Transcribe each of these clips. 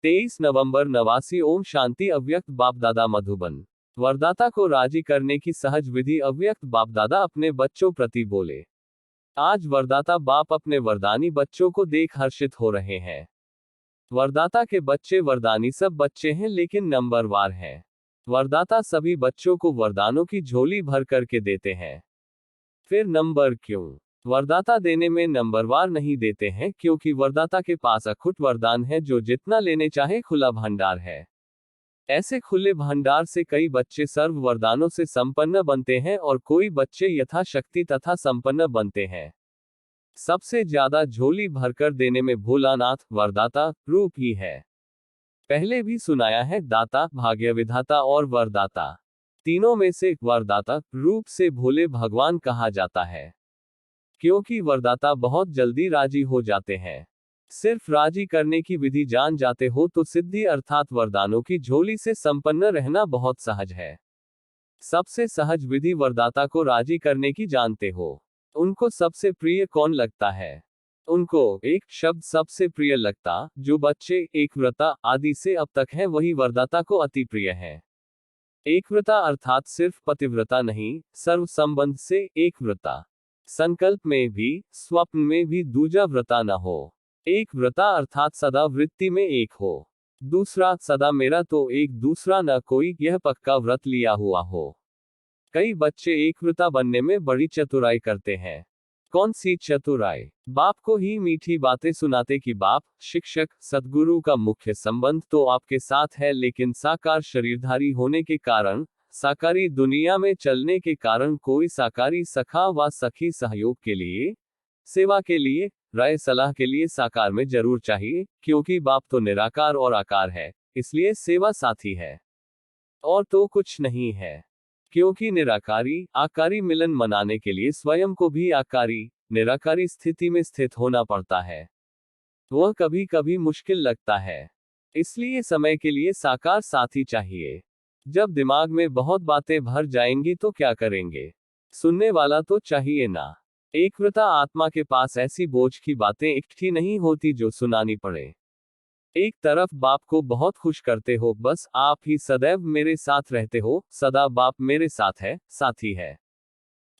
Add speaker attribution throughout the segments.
Speaker 1: 23 नवंबर 89। ओम शांति। अव्यक्त बाप दादा मधुबन। वरदाता को राजी करने की सहज विधि। अव्यक्त बाप दादा अपने बच्चों प्रति बोले। आज वरदाता बाप अपने वरदानी बच्चों को देख हर्षित हो रहे हैं। वरदाता के बच्चे वरदानी सब बच्चे हैं, लेकिन नंबरवार हैं। वरदाता सभी बच्चों को वरदानों की झोली भर करके देते हैं। फिर नंबर क्यों? वरदाता देने में नंबरवार नहीं देते हैं, क्योंकि वरदाता के पास अखुट वरदान है जो जितना लेने चाहे खुला भंडार है। ऐसे खुले भंडार से कई बच्चे सर्व वरदानों से संपन्न बनते हैं और कोई बच्चे यथाशक्ति तथा संपन्न बनते हैं। सबसे ज्यादा झोली भरकर देने में भोलानाथ वरदाता रूप ही है। पहले भी सुनाया है, दाता, भाग्य विधाता और वरदाता। तीनों में से वरदाता रूप से भोले भगवान कहा जाता है, क्योंकि वरदाता बहुत जल्दी राजी हो जाते हैं। सिर्फ राजी करने की विधि जान जाते हो तो सिद्धि अर्थात वरदानों की झोली से संपन्न रहना बहुत सहज है। सबसे सहज विधि वरदाता को राजी करने की जानते हो। उनको सबसे प्रिय कौन लगता है? उनको एक शब्द सबसे प्रिय लगता, जो बच्चे एकव्रता आदि से अब तक है, वही वरदाता को अति प्रिय है। एकव्रता अर्थात सिर्फ पतिव्रता नहीं, सर्व संबंध से एकव्रता। संकल्प में भी, स्वप्न में भी दूजा व्रता न हो। एक व्रता अर्थात सदा वृत्ति में एक हो। दूसरा, सदा मेरा तो एक दूसरा न कोई, यह पक्का व्रत लिया हुआ हो। कई बच्चे एक व्रता बनने में बड़ी चतुराई करते हैं। कौन सी चतुराई? बाप को ही मीठी बातें सुनाते कि बाप, शिक्षक, सद्गुरु का मुख्य संबंध तो आपके साथ है, लेकिन साकार शरीरधारी होने के कारण, साकारी दुनिया में चलने के कारण कोई साकारी सखा व सखी सहयोग के लिए, सेवा के लिए, राय सलाह के लिए साकार में जरूर चाहिए, क्योंकि बाप तो निराकार और आकार है, इसलिए सेवा साथी है और तो कुछ नहीं है। क्योंकि निराकारी आकारी मिलन मनाने के लिए स्वयं को भी आकारी निराकारी स्थिति में स्थित होना पड़ता है। वह कभी कभी मुश्किल लगता है, इसलिए समय के लिए साकार साथी चाहिए। जब दिमाग में बहुत बातें भर जाएंगी तो क्या करेंगे? सुनने वाला तो चाहिए ना। एकव्रता आत्मा के पास ऐसी बोझ की बातें इकट्ठी नहीं होती जो सुनानी पड़े। एक तरफ बाप को बहुत खुश करते हो, बस आप ही सदैव मेरे साथ रहते हो, सदा बाप मेरे साथ है, साथी है।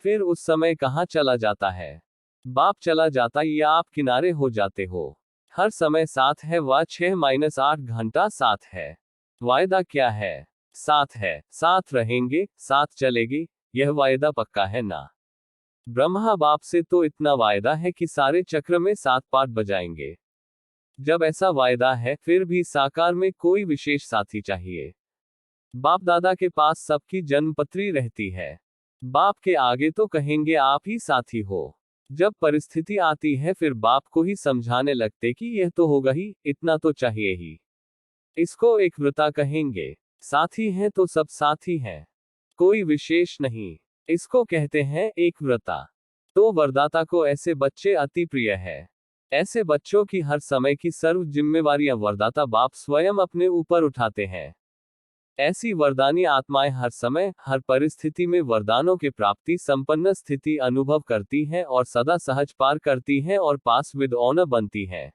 Speaker 1: फिर उस समय कहाँ चला जाता है? बाप चला जाता या आप किनारे हो जाते हो? हर समय साथ है व 6-8 घंटा साथ है। वायदा क्या है? साथ है, साथ रहेंगे, साथ चलेगी, यह वायदा पक्का है ना? ब्रह्मा बाप से तो इतना वायदा है कि सारे चक्र में 7 पाठ बजाएंगे। जब ऐसा वायदा है, फिर भी साकार में कोई विशेष साथी चाहिए। बाप दादा के पास सबकी जन्मपत्री रहती है। बाप के आगे तो कहेंगे आप ही साथी हो। जब परिस्थिति आती है फिर बाप को ही समझाने लगते कि यह तो होगा ही, इतना तो चाहिए ही। इसको एक व्रता कहेंगे। साथी हैं तो सब साथी हैं, कोई विशेष नहीं। इसको कहते हैं एक व्रता। तो वरदाता को ऐसे बच्चे अति प्रिय है। ऐसे बच्चों की हर समय की सर्व जिम्मेवारियां वरदाता बाप स्वयं अपने ऊपर उठाते हैं। ऐसी वरदानी आत्माएं हर समय हर परिस्थिति में वरदानों के प्राप्ति संपन्न स्थिति अनुभव करती हैं और सदा सहज पार करती हैं और पास विद ऑनर बनती हैं।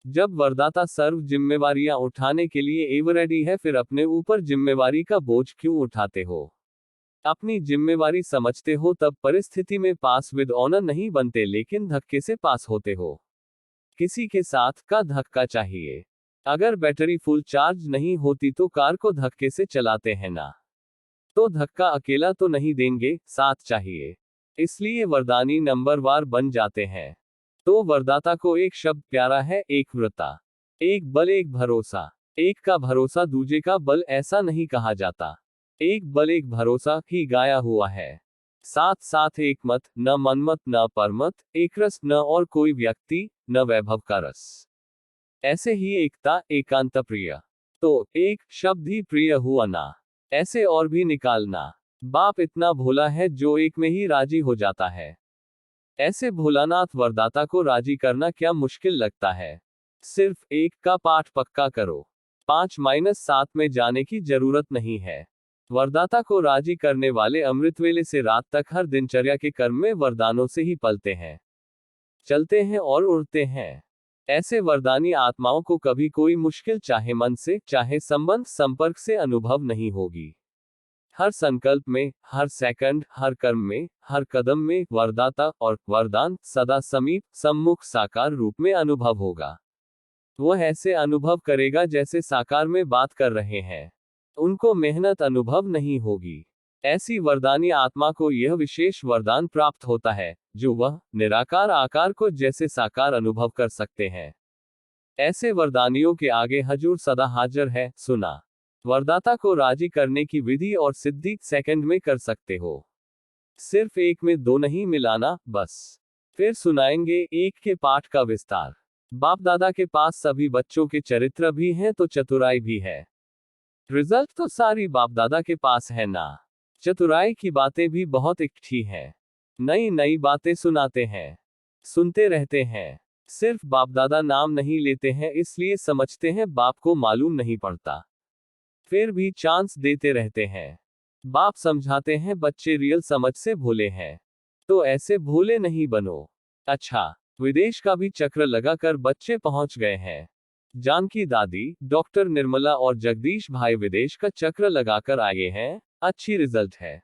Speaker 1: जब वरदाता सर्व जिम्मेवारियां उठाने के लिए एवर रेडी है, फिर अपने ऊपर जिम्मेवारी का बोझ क्यों उठाते हो? अपनी जिम्मेवारी समझते हो तब परिस्थिति में पास विद ऑनर नहीं बनते, लेकिन धक्के से पास होते हो। किसी के साथ का धक्का चाहिए। अगर बैटरी फुल चार्ज नहीं होती तो कार को धक्के से चलाते हैं ना, तो धक्का अकेला तो नहीं देंगे, साथ चाहिए। इसलिए वरदानी नंबरवार बन जाते हैं। तो वरदाता को एक शब्द प्यारा है, एक व्रता। एक बल एक भरोसा। एक का भरोसा दूजे का बल ऐसा नहीं कहा जाता। एक बल एक भरोसा ही गाया हुआ है। साथ साथ एक मत, न मनमत न परमत, एक रस न और कोई व्यक्ति, न वैभव का रस। ऐसे ही एकता एकांत प्रिय। तो एक शब्द ही प्रिय हुआ ना, ऐसे और भी निकालना। बाप इतना भोला है जो एक में ही राजी हो जाता है। ऐसे भोलानाथ वरदाता को राजी करना क्या मुश्किल लगता है? सिर्फ एक का पाठ पक्का करो, 5-7 में जाने की जरूरत नहीं है। वरदाता को राजी करने वाले अमृतवेले से रात तक हर दिनचर्या के कर्म में वरदानों से ही पलते हैं, चलते हैं और उड़ते हैं। ऐसे वरदानी आत्माओं को कभी कोई मुश्किल चाहे मन से चाहे संबंध संपर्क से अनुभव नहीं होगी। हर संकल्प में, हर सेकंड, हर कर्म में, हर कदम में वरदाता और वरदान सदा समीप सम्मुख साकार रूप में अनुभव होगा। वह ऐसे अनुभव करेगा जैसे साकार में बात कर रहे हैं। उनको मेहनत अनुभव नहीं होगी। ऐसी वरदानी आत्मा को यह विशेष वरदान प्राप्त होता है, जो वह निराकार आकार को जैसे साकार अनुभव कर सकते हैं। ऐसे वरदानियों के आगे हजूर सदा हाजिर है। सुना। वरदाता को राजी करने की विधि और सिद्धि सेकंड में कर सकते हो। सिर्फ एक में दो नहीं मिलाना, बस। फिर सुनाएंगे एक के पाठ का विस्तार। बाप दादा के पास सभी बच्चों के चरित्र भी हैं तो चतुराई भी है। रिजल्ट तो सारी बाप दादा के पास है ना। चतुराई की बातें भी बहुत इकट्ठी हैं। नई नई बातें सुनाते हैं, सुनते रहते हैं। सिर्फ बाप दादा नाम नहीं लेते हैं इसलिए समझते हैं बाप को मालूम नहीं पड़ता। फिर भी चांस देते रहते हैं। बाप समझाते हैं बच्चे रियल समझ से भोले हैं, तो ऐसे भोले नहीं बनो। अच्छा, विदेश का भी चक्र लगाकर बच्चे पहुंच गए हैं। जानकी दादी, डॉक्टर निर्मला और जगदीश भाई विदेश का चक्र लगाकर आए हैं। अच्छी रिजल्ट है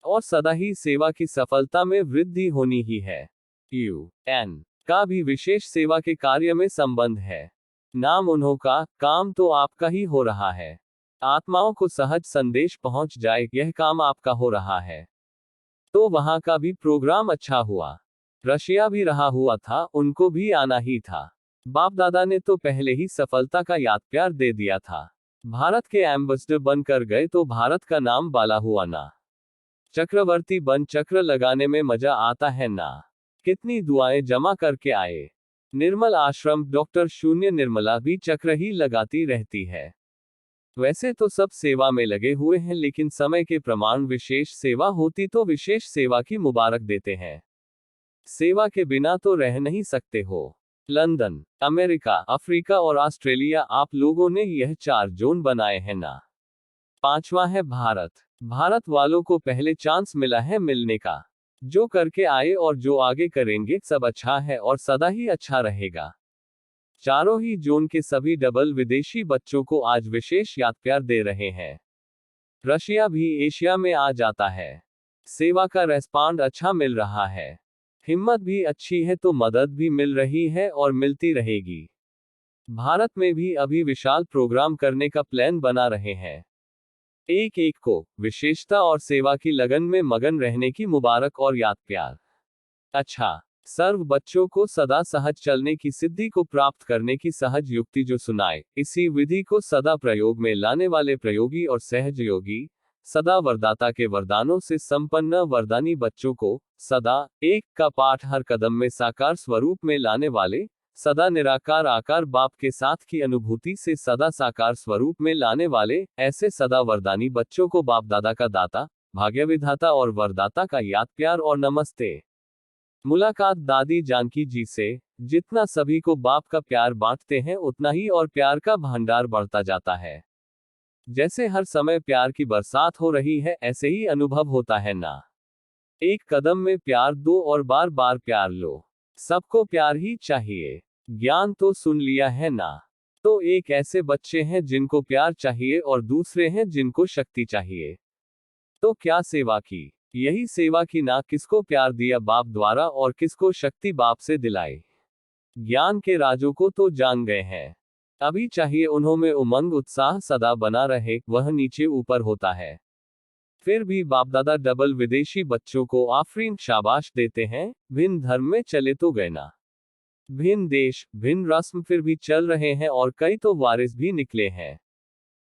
Speaker 1: और सदा ही सेवा की सफलता में वृद्धि होनी ही है। UN का भी विशेष सेवा के कार्य में संबंध है। नाम उन्हों का, काम तो आपका ही हो रहा है। आत्माओं को सहज संदेश पहुंच जाए, यह काम आपका हो रहा है। तो वहां का भी प्रोग्राम अच्छा हुआ। रशिया भी रहा हुआ था, उनको भी आना ही था। बाप दादा ने तो पहले ही सफलता का याद प्यार दे दिया था। भारत के एम्बेसडर बनकर गए तो भारत का नाम बाला हुआ ना। चक्रवर्ती बन चक्र लगाने में मजा आता है ना। कितनी दुआएं जमा करके आए। निर्मल आश्रम डॉक्टर शून्य निर्मला भी चक्र ही लगाती रहती है। वैसे तो सब सेवा में लगे हुए हैं, लेकिन समय के प्रमाण विशेष सेवा होती तो विशेष सेवा की मुबारक देते हैं। सेवा के बिना तो रह नहीं सकते हो। लंदन, अमेरिका, अफ्रीका और ऑस्ट्रेलिया, आप लोगों ने यह 4 जोन बनाए हैं ना। 5वां है भारत। भारत वालों को पहले चांस मिला है मिलने का। जो करके आए और जो आगे करेंगे सब अच्छा है और सदा ही अच्छा रहेगा। चारों ही जोन के सभी डबल विदेशी बच्चों को आज विशेष याद प्यार दे रहे हैं। रशिया भी एशिया में आ जाता है। सेवा का रेस्पॉन्ड अच्छा मिल रहा है। हिम्मत भी अच्छी है तो मदद भी मिल रही है और मिलती रहेगी। भारत में भी अभी विशाल प्रोग्राम करने का प्लान बना रहे हैं। एक एक को विशेषता और सेवा की लगन में मगन रहने की मुबारक और याद प्यार। अच्छा, सर्व बच्चों को सदा सहज चलने की सिद्धि को प्राप्त करने की सहज युक्ति जो सुनाए, इसी विधि को सदा प्रयोग में लाने वाले प्रयोगी और सहज योगी, सदा वरदाता के वरदानों से संपन्न वरदानी बच्चों को सदा एक का पाठ हर कदम में साकार स्वरूप में लाने वाले, सदा निराकार आकार बाप के साथ की अनुभूति से सदा साकार स्वरूप में लाने वाले, ऐसे सदा वरदानी बच्चों को बाप दादा का दाता, भाग्यविधाता और वरदाता का याद प्यार और नमस्ते। मुलाकात दादी जानकी जी से। जितना सभी को बाप का प्यार बांटते हैं उतना ही और प्यार का भंडार बढ़ता जाता है। जैसे हर समय प्यार की बरसात हो रही है ऐसे ही अनुभव होता है ना। एक कदम में प्यार दो और बार बार प्यार लो। सबको प्यार ही चाहिए। ज्ञान तो सुन लिया है ना। तो एक ऐसे बच्चे हैं जिनको प्यार चाहिए और दूसरे हैं जिनको शक्ति चाहिए। तो क्या सेवा की? यही सेवा की ना। किसको प्यार दिया बाप द्वारा और किसको शक्ति बाप से दिलाई। ज्ञान के राजों को तो जान गए हैं। अभी चाहिए उन्हों में उमंग उत्साह सदा बना रहे, वह नीचे ऊपर होता है। फिर भी बाप दादा डबल विदेशी बच्चों को आफरीन शाबाश देते हैं। भिन्न धर्म में चले तो गए ना। भिन्न देश, भिन्न रस्म फिर भी चल रहे हैं और कई तो वारिस भी निकले हैं।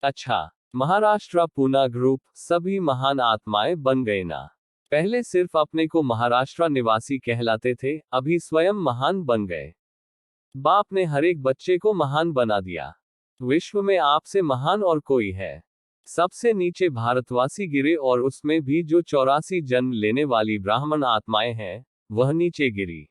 Speaker 1: अच्छा, महाराष्ट्र पूना ग्रुप, सभी महान आत्माएं बन गए ना। पहले सिर्फ अपने को महाराष्ट्र निवासी कहलाते थे, अभी स्वयं महान बन गए। बाप ने हर एक बच्चे को महान बना दिया। विश्व में आपसे महान और कोई है? सबसे नीचे भारतवासी गिरे और उसमें भी जो 84 जन्म लेने वाली ब्राह्मण आत्माएं हैं, वह नीचे गिरी।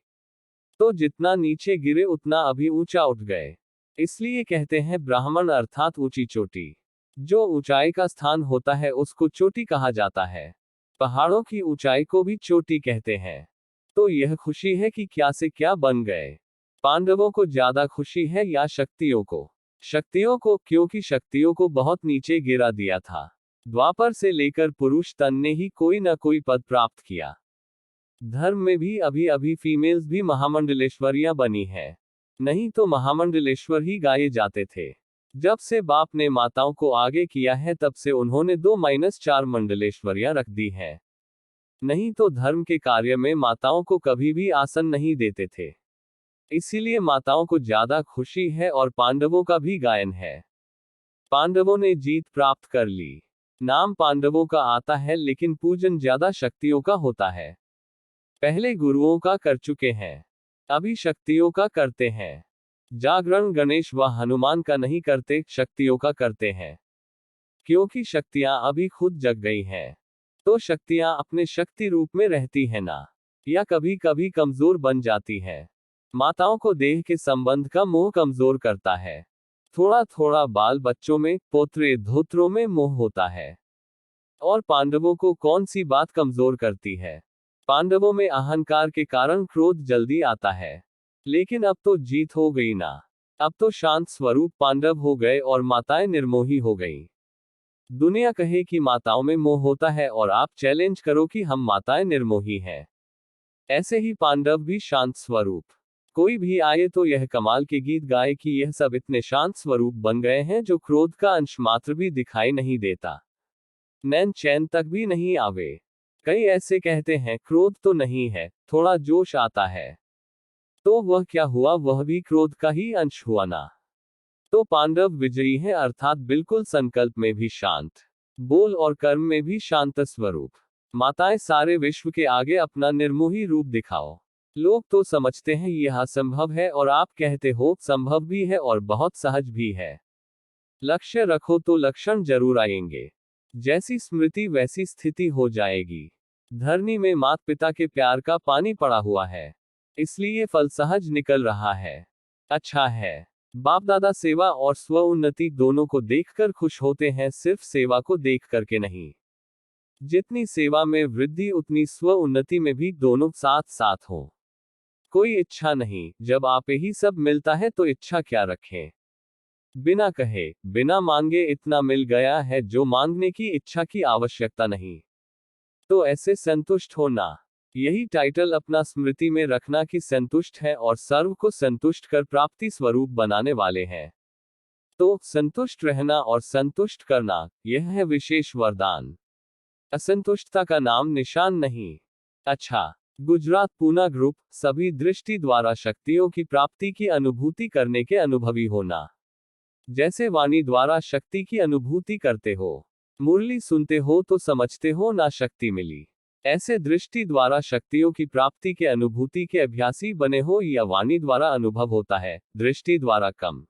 Speaker 1: तो जितना नीचे गिरे उतना अभी ऊंचा उठ गए। इसलिए कहते हैं ब्राह्मण अर्थात ऊंची चोटी। जो ऊंचाई का स्थान होता है उसको चोटी कहा जाता है। पहाड़ों की ऊंचाई को भी चोटी कहते हैं। तो यह खुशी है कि क्या से क्या बन गए। पांडवों को ज्यादा खुशी है या शक्तियों को? शक्तियों को, क्योंकि शक्तियों को बहुत नीचे गिरा दिया था। द्वापर से लेकर पुरुष तन ने ही कोई न कोई पद प्राप्त किया। धर्म में भी अभी अभी फीमेल्स भी महामंडलेश्वरियां बनी है, नहीं तो महामंडलेश्वर ही गाए जाते थे। जब से बाप ने माताओं को आगे किया है तब से उन्होंने 2-4 मंडलेश्वरियां रख दी हैं। नहीं तो धर्म के कार्य में माताओं को कभी भी आसन नहीं देते थे। इसीलिए माताओं को ज्यादा खुशी है और पांडवों का भी गायन है। पांडवों ने जीत प्राप्त कर ली। नाम पांडवों का आता है लेकिन पूजन ज्यादा शक्तियों का होता है। पहले गुरुओं का कर चुके हैं, अभी शक्तियों का करते हैं। जागरण गणेश व हनुमान का नहीं करते, शक्तियों का करते हैं। क्योंकि शक्तियां अभी खुद जग गई हैं, तो शक्तियां अपने शक्ति रूप में रहती है ना, या कभी कभी कमजोर बन जाती है। माताओं को देह के संबंध का मोह कमजोर करता है। थोड़ा थोड़ा बाल बच्चों में, पोत्रे धोत्रों में मोह होता है। और पांडवों को कौन सी बात कमजोर करती है? पांडवों में अहंकार के कारण क्रोध जल्दी आता है। लेकिन अब तो जीत हो गई ना। अब तो शांत स्वरूप पांडव हो गए और माताएं निर्मोही हो गई। दुनिया कहे कि माताओं में मोह होता है और आप चैलेंज करो कि हम माताएं निर्मोही हैं। ऐसे ही पांडव भी शांत स्वरूप। कोई भी आए तो यह कमाल के गीत गाए कि यह सब इतने शांत स्वरूप बन गए हैं जो क्रोध का अंश मात्र भी दिखाई नहीं देता, नैन चैन तक भी नहीं आवे। कई ऐसे कहते हैं क्रोध तो नहीं है, थोड़ा जोश आता है। तो वह क्या हुआ, वह भी क्रोध का ही अंश हुआ ना। तो पांडव विजयी हैं, अर्थात बिल्कुल संकल्प में भी शांत, बोल और कर्म में भी शांत स्वरूप। माताएं सारे विश्व के आगे अपना निर्मोही रूप दिखाओ। लोग तो समझते हैं यह असंभव है और आप कहते हो संभव भी है और बहुत सहज भी है। लक्ष्य रखो तो लक्षण जरूर आएंगे। जैसी स्मृति वैसी स्थिति हो जाएगी। धरनी में माता पिता के प्यार का पानी पड़ा हुआ है, इसलिए फल सहज निकल रहा है। अच्छा है। बाप दादा सेवा और स्व उन्नति दोनों को देखकर खुश होते हैं, सिर्फ सेवा को देख करके नहीं। जितनी सेवा में वृद्धि उतनी स्व उन्नति में भी दोनों साथ साथ हो। कोई इच्छा नहीं, जब आप ही सब मिलता है तो इच्छा क्या रखें। बिना कहे बिना मांगे इतना मिल गया है जो मांगने की इच्छा की आवश्यकता नहीं। तो ऐसे संतुष्ट होना, यही टाइटल अपना स्मृति में रखना कि संतुष्ट है और सर्व को संतुष्ट कर प्राप्ति स्वरूप बनाने वाले हैं। तो संतुष्ट रहना और संतुष्ट करना, यह है विशेष वरदान। असंतुष्टता का नाम निशान नहीं। अच्छा, गुजरात पूना ग्रुप, सभी दृष्टि द्वारा शक्तियों की प्राप्ति की अनुभूति करने के अनुभवी होना। जैसे वाणी द्वारा शक्ति की अनुभूति करते हो, मुरली सुनते हो तो समझते हो ना शक्ति मिली। ऐसे दृष्टि द्वारा शक्तियों की प्राप्ति के अनुभूति के अभ्यासी बने हो या वाणी द्वारा अनुभव होता है, दृष्टि द्वारा कम।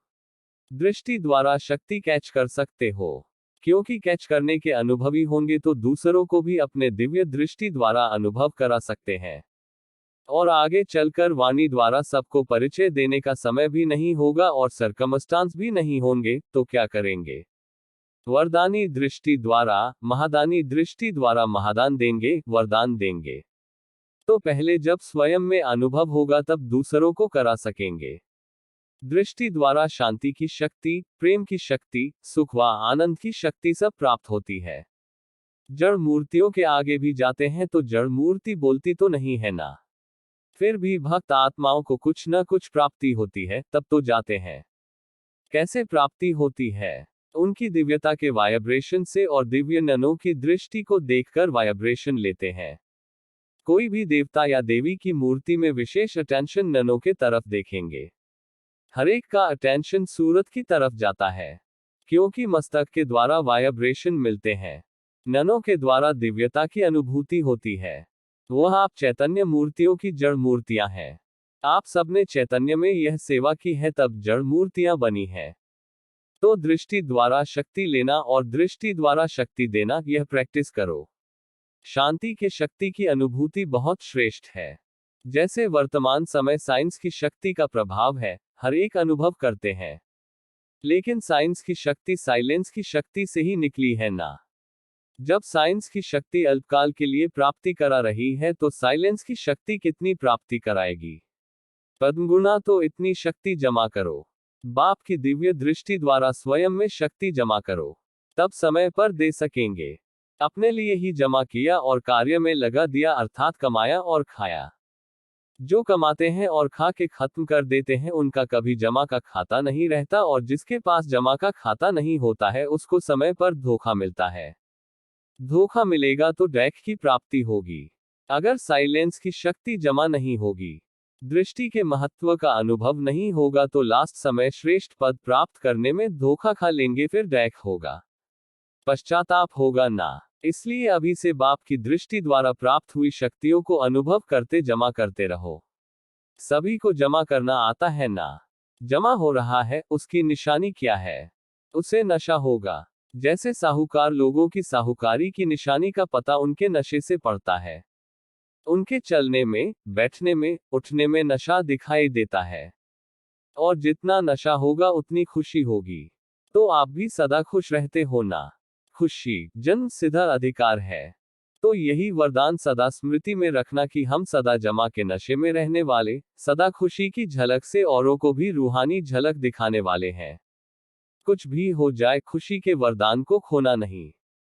Speaker 1: दृष्टि द्वारा शक्ति कैच कर सकते हो, क्योंकि कैच करने के अनुभवी होंगे तो दूसरों को भी अपने दिव्य दृष्टि द्वारा अनुभव करा सकते हैं। और आगे चलकर वाणी द्वारा सबको परिचय देने का समय भी नहीं होगा और सरकमस्टांस भी नहीं होंगे, तो क्या करेंगे? वरदानी दृष्टि द्वारा, महादानी दृष्टि द्वारा महादान देंगे, वरदान देंगे। तो पहले जब स्वयं में अनुभव होगा तब दूसरों को करा सकेंगे। दृष्टि द्वारा शांति की शक्ति, प्रेम की शक्ति, सुख व आनंद की शक्ति सब प्राप्त होती है। जड़ मूर्तियों के आगे भी जाते हैं तो जड़ मूर्ति बोलती तो नहीं है ना। फिर भी भक्त आत्माओं को कुछ न कुछ प्राप्ति होती है, तब तो जाते हैं। कैसे प्राप्ति होती है? उनकी दिव्यता के वाइब्रेशन से और दिव्य ननों की दृष्टि को देखकर वाइब्रेशन लेते हैं। कोई भी देवता या देवी की मूर्ति में विशेष अटेंशन ननों के तरफ देखेंगे। हरेक का अटेंशन सूरत की तरफ जाता है, क्योंकि मस्तक के द्वारा वाइब्रेशन मिलते हैं, ननों के द्वारा दिव्यता की अनुभूति होती है। वह आप चैतन्य मूर्तियों की जड़ मूर्तियां हैं। आप सबने चैतन्य में यह सेवा की है तब जड़ मूर्तियां बनी हैं। तो दृष्टि द्वारा शक्ति लेना और दृष्टि द्वारा शक्ति देना, यह प्रैक्टिस करो। शांति के शक्ति की अनुभूति बहुत श्रेष्ठ है। जैसे वर्तमान समय साइंस की शक्ति का प्रभाव है, हर एक अनुभव करते हैं। लेकिन साइंस की शक्ति साइलेंस की शक्ति से ही निकली है ना। जब साइंस की शक्ति अल्पकाल के लिए प्राप्ति करा रही है तो साइलेंस की शक्ति कितनी प्राप्ति कराएगी? पद्मगुणा तो इतनी शक्ति जमा करो, बाप की दिव्य दृष्टि द्वारा स्वयं में शक्ति जमा करो, तब समय पर दे सकेंगे। अपने लिए ही जमा किया और कार्य में लगा दिया, अर्थात कमाया और खाया। जो कमाते हैं और खा के खत्म कर देते हैं उनका कभी जमा का खाता नहीं रहता, और जिसके पास जमा का खाता नहीं होता है उसको समय पर धोखा मिलता है। धोखा मिलेगा तो डैक की प्राप्ति होगी। अगर साइलेंस की शक्ति जमा नहीं होगी, दृष्टि के महत्व का अनुभव नहीं होगा तो लास्ट समय श्रेष्ठ पद प्राप्त करने में धोखा खा लेंगे, फिर डैक होगा, पश्चाताप होगा ना। इसलिए अभी से बाप की दृष्टि द्वारा प्राप्त हुई शक्तियों को अनुभव करते जमा करते रहो। सभी को जमा करना आता है ना? जमा हो रहा है, उसकी निशानी क्या है? उसे नशा होगा। जैसे साहूकार लोगों की साहूकारी की निशानी का पता उनके नशे से पड़ता है। उनके चलने में, बैठने में, उठने में नशा दिखाई देता है। और जितना नशा होगा उतनी खुशी होगी। तो आप भी सदा खुश रहते हो ना? खुशी जन्म सिद्ध अधिकार है। तो यही वरदान सदा स्मृति में रखना कि हम सदा जमा के नशे में रहने वाले, सदा खुशी की झलक से औरों को भी रूहानी झलक दिखाने वाले हैं। कुछ भी हो जाए, खुशी के वरदान को खोना नहीं।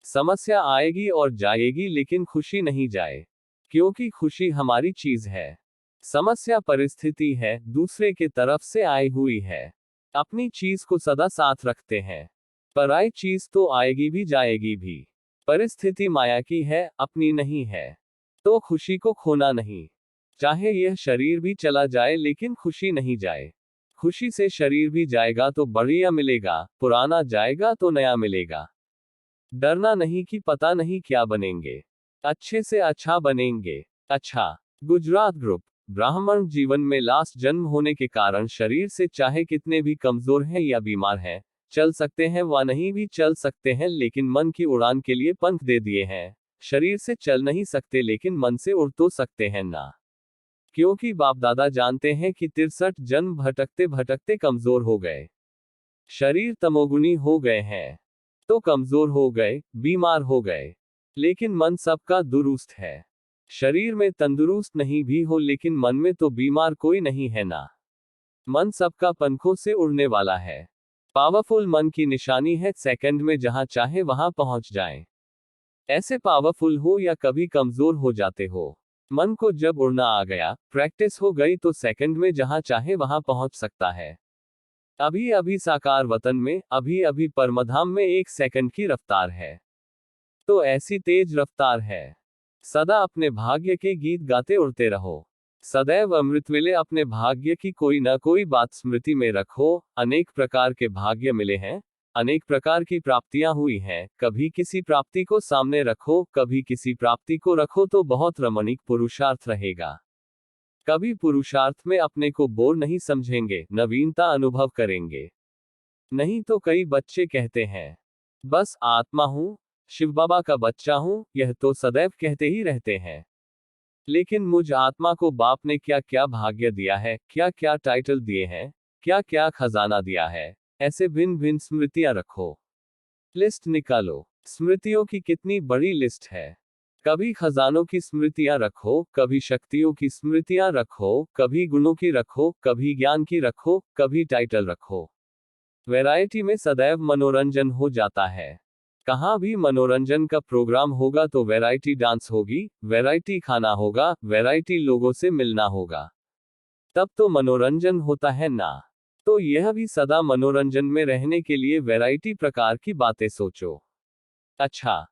Speaker 1: समस्या आएगी और जाएगी लेकिन खुशी नहीं जाए, क्योंकि खुशी हमारी चीज है। समस्या परिस्थिति है, दूसरे के तरफ से आई हुई है। अपनी चीज को सदा साथ रखते हैं, पराई चीज तो आएगी भी जाएगी भी। परिस्थिति माया की है, अपनी नहीं है। तो खुशी को खोना नहीं। चाहे यह शरीर भी चला जाए लेकिन खुशी नहीं जाए। खुशी से शरीर भी जाएगा तो बढ़िया मिलेगा, पुराना जाएगा तो नया मिलेगा। डरना नहीं कि पता नहीं क्या बनेंगे, अच्छे से अच्छा बनेंगे। अच्छा, गुजरात ग्रुप। ब्राह्मण जीवन में लास्ट जन्म होने के कारण शरीर से चाहे कितने भी कमजोर हैं या बीमार हैं, चल सकते हैं व नहीं भी चल सकते हैं, लेकिन मन की उड़ान के लिए पंख दे दिए हैं। शरीर से चल नहीं सकते लेकिन मन से उड़ तो सकते हैं ना। क्योंकि बाप दादा जानते हैं कि 63 जन्म भटकते भटकते कमजोर हो गए। शरीर तमोगुनी हो गए हैं, तो कमजोर हो गए, बीमार हो गए। लेकिन मन सबका दुरुस्त है। शरीर में तंदुरुस्त नहीं भी हो लेकिन मन में तो बीमार कोई नहीं है ना। मन सबका पंखों से उड़ने वाला है। पावरफुल मन की निशानी है, सेकंड में जहां चाहे वहां पहुंच जाएं। ऐसे पावरफुल हो या कभी कमजोर हो जाते हो, मन को जब उड़ना आ गया, प्रैक्टिस हो गई तो सेकंड में जहां चाहे वहां पहुंच सकता है। अभी अभी साकार वतन में, अभी अभी परमधाम में 1 सेकंड की रफ्तार है। तो ऐसी तेज रफ्तार है। सदा अपने भाग्य के गीत गाते उड़ते रहो। सदैव अमृतवेले अपने भाग्य की कोई न कोई बात स्मृति में रखो। अनेक प्रकार के भाग्य मिले हैं, अनेक प्रकार की प्राप्तियां हुई हैं। कभी किसी प्राप्ति को सामने रखो, कभी किसी प्राप्ति को रखो तो बहुत रमणीक पुरुषार्थ रहेगा। कभी पुरुषार्थ में अपने को बोर नहीं समझेंगे, नवीनता अनुभव करेंगे। नहीं तो कई बच्चे कहते हैं, बस आत्मा हूं, शिव बाबा का बच्चा हूं, यह तो सदैव कहते ही रहते हैं। लेकिन मुझ आत्मा को बाप ने क्या क्या भाग्य दिया है, क्या क्या टाइटल दिए हैं, क्या क्या खजाना दिया है। ऐसे भिन्न भिन्न स्मृतियां रखो, लिस्ट निकालो। स्मृतियों की कितनी बड़ी लिस्ट है। कभी खजानों की स्मृतियां रखो, कभी शक्तियों की स्मृतियां रखो, कभी गुणों की रखो, कभी ज्ञान की रखो, कभी टाइटल रखो। वैरायटी में सदैव मनोरंजन हो जाता है। कहाँ भी मनोरंजन का प्रोग्राम होगा तो वैरायटी डांस होगी, वैरायटी खाना होगा, वैरायटी लोगों से मिलना होगा। तब तो मनोरंजन होता है ना। तो यह भी सदा मनोरंजन में रहने के लिए वैरायटी प्रकार की बातें सोचो। अच्छा,